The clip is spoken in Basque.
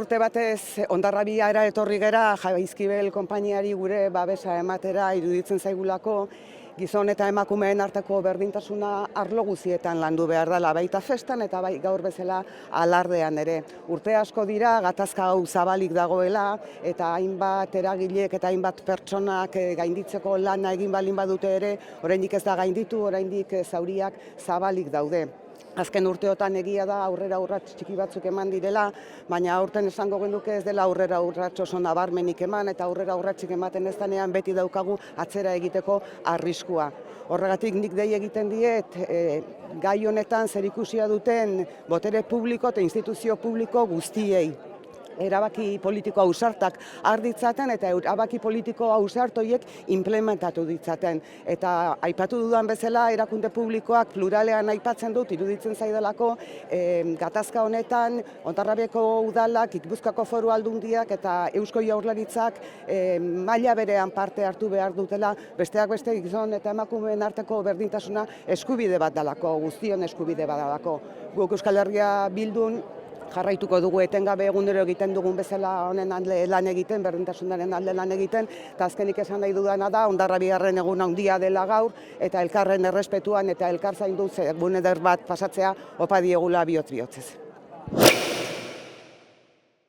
urte batez Hondarrabiara etorri gera Jaizkibel konpainiari gure babesa ematera iruditzen zaigulako gizon eta emakumeen arteko berdintasuna arlo guztietan landu behar dela, baita festan eta bai gaur bezala alardean ere. Urte asko dira gatazka hau zabalik dagoela eta hainbat eragilek eta hainbat pertsonak gainditzeko lana egin balin badute ere, oraindik ez da gainditu, oraindik zauriak zabalik daude. Azken urteotan egia da aurrera urrats txiki batzuk eman direla, baina aurten esango genuke ez dela aurrera urrats oso nabarmenik eman eta aurrera urratsik ematen ez denean beti daukagu atzera egiteko arriskua. Horregatik nik dei egiten diet gai honetan zerikusia duten botere publiko eta instituzio publiko guztiei. Erabaki politiko ausartak har ditzaten eta erabaki politiko ausart horiek implementatu ditzaten. Eta aipatu dudan bezala erakunde publikoak pluralean aipatzen dut, iruditzen zaidalako gatazka honetan Hondarribiko udalak, Gipuzkoako Foru Aldundiak eta Eusko Jaurlaritzak maila berean parte hartu behar dutela, besteak beste gizon eta emakumeen arteko berdintasuna eskubide bat dalako, guztion eskubide bat dalako. Guk Euskal Herria Bildun jarraituko dugu etengabe egunero egiten dugun bezala honen alde lan egiten, berdintasunaren alde lan egiten, eta azkenik esan nahi dudana da, Hondarrabigarren egun handia dela gaur, eta elkarren errespetuan eta elkar zainduz egun eder bat pasatzea opa diegula bihotz bihotzez.